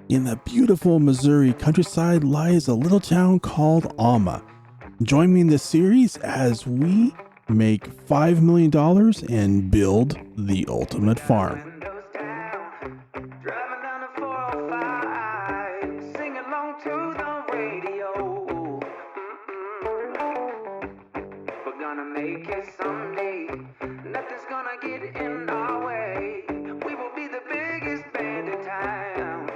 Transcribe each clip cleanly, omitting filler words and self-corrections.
In the beautiful Missouri countryside lies a little town called Alma. Join me in this series as we make $5 million and build the ultimate farm. Windows down, driving down the 405, sing along to the radio. We're gonna make it someday. Nothing's gonna get in our way. We will be the biggest band in town.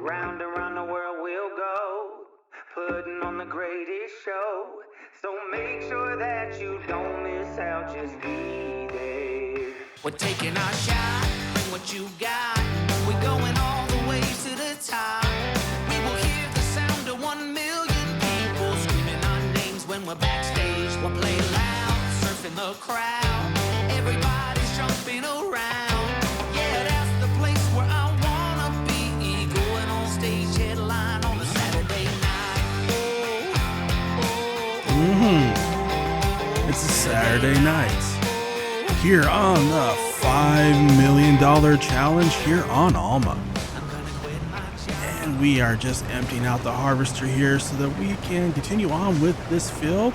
Round and round the world we'll go, putting on the greatest show. So make sure that you don't miss out, just be there. We're taking our shot, bring what you got. We're going all the way to the top. We will hear the sound of 1 million people screaming our names when we're backstage. We'll play loud, surfing the crowd. Everybody's jumping around. Yeah, that's the place where I wanna be. Going on stage, headline on a Saturday night. It's a Saturday night here on the $5 million challenge here on Alma. And we are just emptying out the harvester here so that we can continue on with this field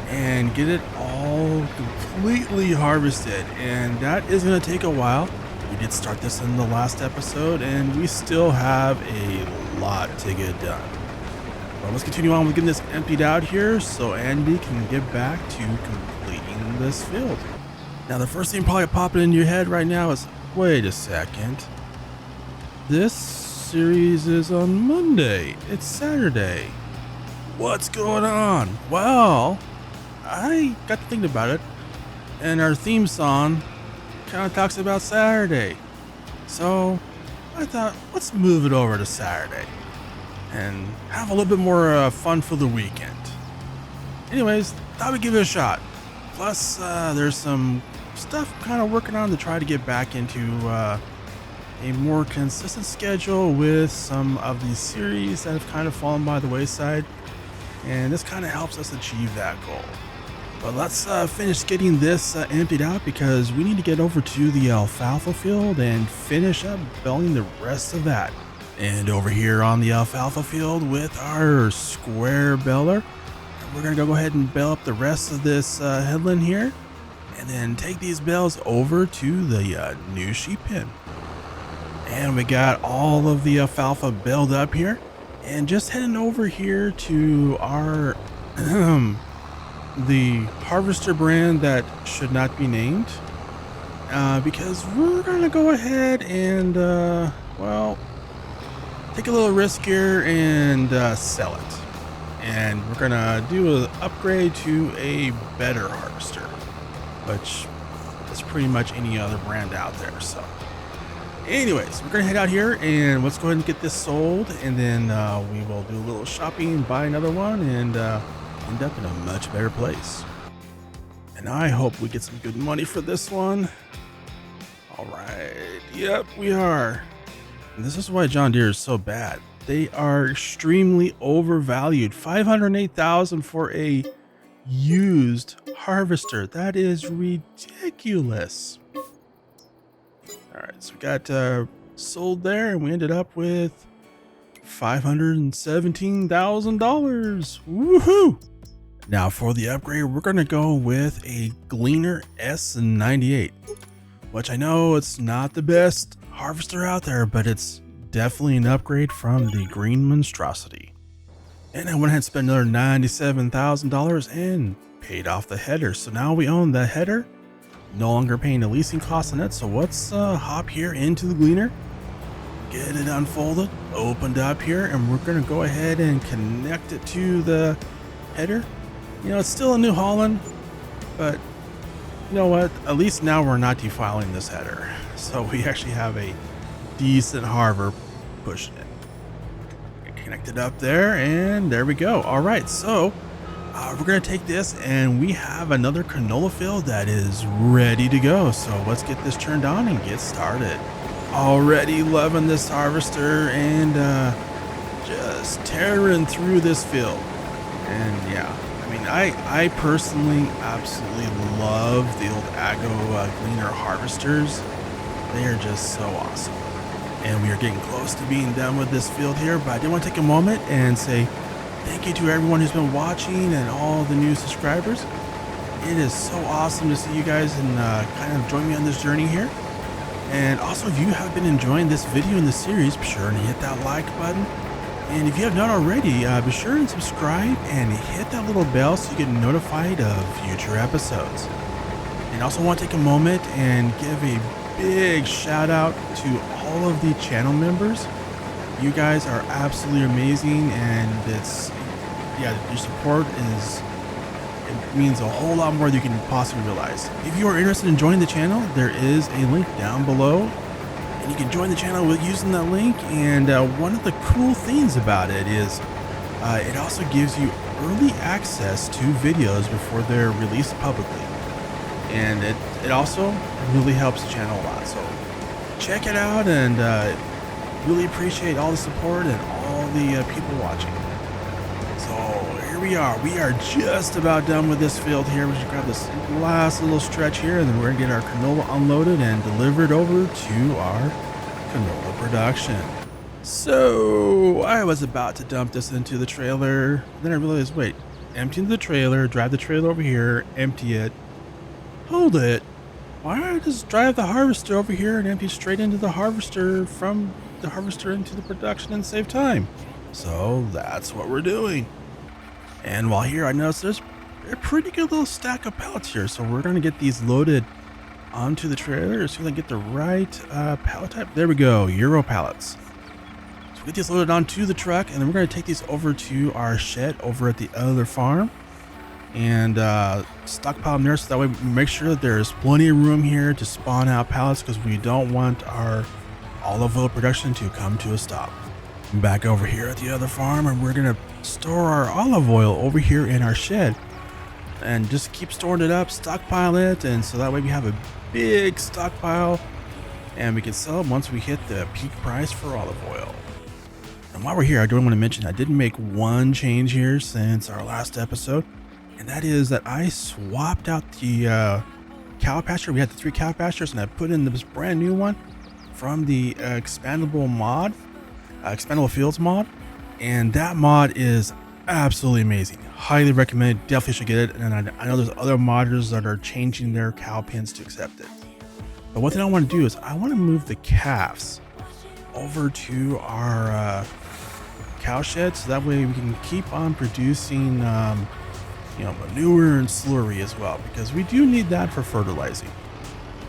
and get it all completely harvested. And that is going to take a while. We did start this in the last episode and we still have a lot to get done. But let's continue on with getting this emptied out here so Andy can get back to completing this field. Now the first thing probably popping in your head right now is, wait a second. This series is on Monday. It's Saturday. What's going on? Well, I got to thinking about it, and our theme song kind of talks about Saturday. So I thought, let's move it over to Saturday and have a little bit more fun for the weekend. Anyways, thought we'd give it a shot. Plus, there's some stuff kind of working on to try to get back into a more consistent schedule with some of these series that have kind of fallen by the wayside. And this kind of helps us achieve that goal. But let's finish getting this emptied out because we need to get over to the alfalfa field and finish up belling the rest of that. And over here on the alfalfa field with our square beller, we're going to go ahead and bale up the rest of this headland here and then take these bales over to the new sheep pen. And we got all of the alfalfa baled up here and just heading over here to our the harvester brand that should not be named because we're going to go ahead and well, take a little risk here and sell it. And we're gonna do an upgrade to a better harvester, which is pretty much any other brand out there. So anyways, we're gonna head out here and let's go ahead and get this sold, and then we will do a little shopping, buy another one, and end up in a much better place. And I hope we get some good money for this one. All right, yep, we are. And this is why John Deere is so bad. They are extremely overvalued. $508,000 for a used harvester. That is ridiculous. All right, so we got sold there, and we ended up with $517,000. Woohoo! Now for the upgrade, we're gonna go with a Gleaner S98, which I know it's not the best harvester out there, but it's definitely an upgrade from the Green Monstrosity. And I went ahead and spent another $97,000 and paid off the header. So now we own the header, no longer paying the leasing costs on it. So let's hop here into the Gleaner, get it unfolded, opened up here, and we're gonna go ahead and connect it to the header. You know, it's still a New Holland, but you know what? At least now we're not defiling this header. So we actually have a decent harver pushing it. Connected up there, and there we go. All right, so we're gonna take this, and we have another canola field that is ready to go. So let's get this turned on and get started. Already loving this harvester and just tearing through this field. And yeah, I mean, I personally absolutely love the old Aggo Gleaner harvesters. They are just so awesome. and we are getting close to being done with this field here, but I did want to take a moment and say thank you to everyone who's been watching and all the new subscribers. It is so awesome to see you guys and kind of join me on this journey here. And also, if you have been enjoying this video in the series, be sure to hit that like button. And if you have not already, be sure and subscribe and hit that little bell so you get notified of future episodes. And also want to take a moment and give a big shout out to all of the channel members. You guys are absolutely amazing, and your support it means a whole lot more than you can possibly realize. If you are interested in joining the channel, there is a link down below, and you can join the channel with using that link. And one of the cool things about it is it also gives you early access to videos before they're released publicly, and it also really helps the channel a lot. So check it out, and really appreciate all the support and all the people watching. So here we are just about done with this field here. We should grab this last little stretch here, and then we're gonna get our canola unloaded and delivered over to our canola production. So I was about to dump this into the trailer, then I realized, wait, empty the trailer, drive the trailer over here, empty it. Hold it. Why don't I just drive the harvester over here and empty straight into the harvester, from the harvester into the production, and save time? So that's what we're doing. And while here, I noticed there's a pretty good little stack of pallets here. So we're going to get these loaded onto the trailer as soon as I get the right pallet type. There we go, Euro pallets. So we get these loaded onto the truck, and then we're going to take these over to our shed over at the other farm and stockpile them there, so that way we make sure that there's plenty of room here to spawn out pallets, because we don't want our olive oil production to come to a stop. Back over here at the other farm, and we're gonna store our olive oil over here in our shed and just keep storing it up, stockpile it, and so that way we have a big stockpile and we can sell it once we hit the peak price for olive oil. And while we're here, I do want to mention I did make one change here since our last episode, and that is that I swapped out the cow pasture. We had the 3 cow pastures, and I put in this brand new one from the expandable fields mod, and that mod is absolutely amazing. Highly recommend. Definitely should get it. And I know there's other modders that are changing their cow pens to accept it. But one thing I want to do is I want to move the calves over to our cow shed, so that way we can keep on producing manure and slurry as well, because we do need that for fertilizing.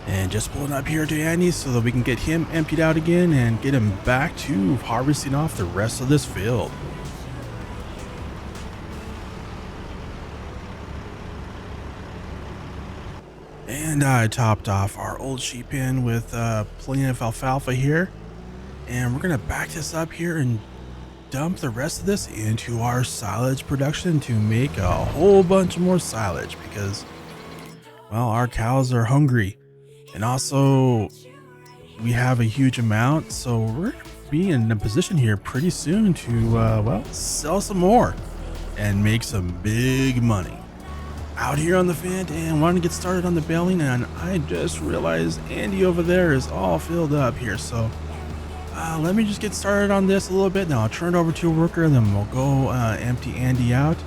And just pulling up here to Andy so that we can get him emptied out again and get him back to harvesting off the rest of this field. And I topped off our old sheep pen with plenty of alfalfa here, and we're gonna back this up here and dump the rest of this into our silage production to make a whole bunch more silage, because, well, our cows are hungry, and also we have a huge amount, so we're gonna be in a position here pretty soon to sell some more and make some big money. Out here on the vent and wanting to get started on the baling, and I just realized Andy over there is all filled up here, so let me just get started on this a little bit. Now I'll turn it over to a worker, and then we'll go empty Andy out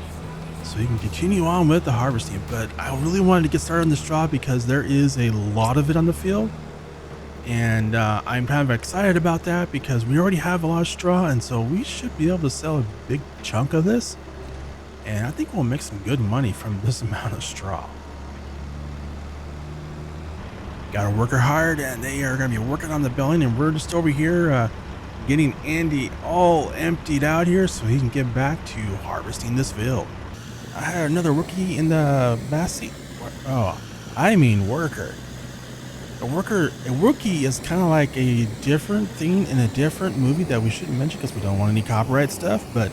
so he can continue on with the harvesting. But I really wanted to get started on the straw because there is a lot of it on the field, and I'm kind of excited about that because we already have a lot of straw, and so we should be able to sell a big chunk of this, and I think we'll make some good money from this amount of straw. Got a worker hired, and they are going to be working on the baling, and we're just over here getting Andy all emptied out here so he can get back to harvesting this field. I had another rookie in the back seat. Oh, I mean worker. A rookie is kind of like a different thing in a different movie that we shouldn't mention because we don't want any copyright stuff, but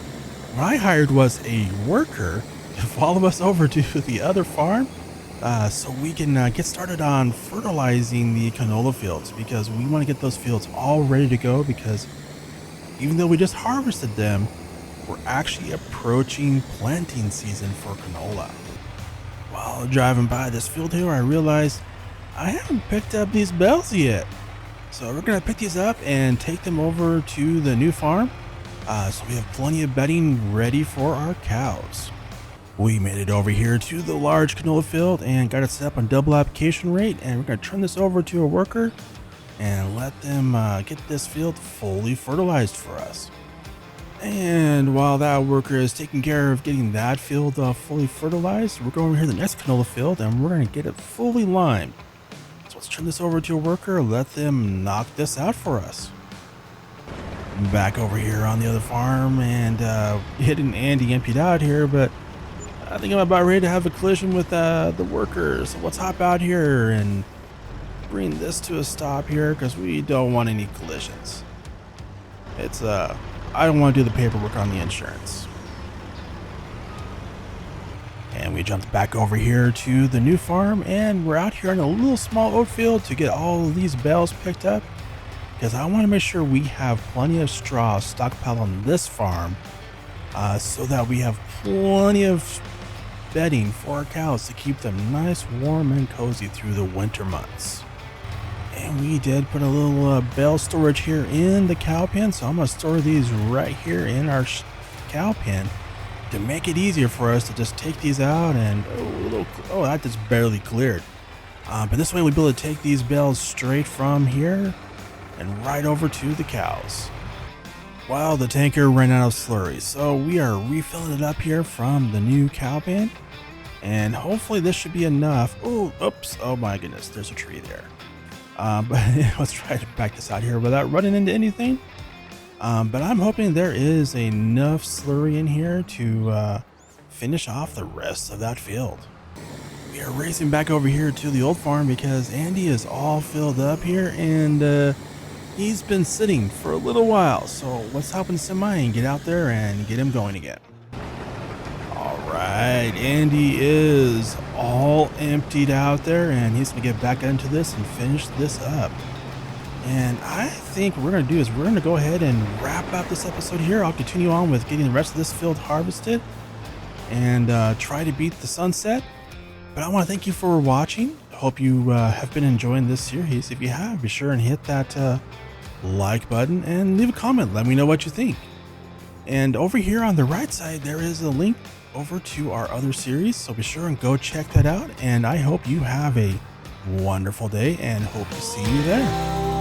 what I hired was a worker to follow us over to the other farm so we can get started on fertilizing the canola fields, because we want to get those fields all ready to go, because even though we just harvested them, we're actually approaching planting season for canola. While driving by this field here, I realized I haven't picked up these bells yet. So we're gonna pick these up and take them over to the new farm. So we have plenty of bedding ready for our cows. We made it over here to the large canola field and got it set up on double application rate, and we're gonna turn this over to a worker and let them get this field fully fertilized for us. And while that worker is taking care of getting that field fully fertilized, we're going over here to the next canola field and we're gonna get it fully limed. So let's turn this over to a worker, let them knock this out for us. Back over here on the other farm, and hitting Andy emptied out here, but I think I'm about ready to have a collision with the workers. So let's hop out here and bring this to a stop here because we don't want any collisions. I don't want to do the paperwork on the insurance. And we jumped back over here to the new farm, and we're out here in a little small oat field to get all of these bales picked up, because I want to make sure we have plenty of straw stockpiled on this farm, so that we have plenty of bedding for our cows to keep them nice, warm, and cozy through the winter months. And we did put a little bale storage here in the cow pen, so I'm going to store these right here in our cow pen to make it easier for us to just take these out. And that just barely cleared. But this way we'll be able to take these bales straight from here and right over to the cows. Well, the tanker ran out of slurry, so we are refilling it up here from the new cow pen, and hopefully this should be enough. Oh my goodness, there's a tree there. But let's try to back this out here without running into anything. But I'm hoping there is enough slurry in here to finish off the rest of that field. We are racing back over here to the old farm because Andy is all filled up here, and he's been sitting for a little while. So let's hop in the semi and get out there and get him going again. All right, Andy is all emptied out there, and he's gonna get back into this and finish this up. And I think what we're gonna do is we're gonna go ahead and wrap up this episode here. I'll continue on with getting the rest of this field harvested and try to beat the sunset. But I want to thank you for watching. I hope you have been enjoying this series. If you have, be sure and hit that like button and leave a comment. Let me know what you think. And over here on the right side, there is a link over to our other series, so be sure and go check that out. And I hope you have a wonderful day and hope to see you there.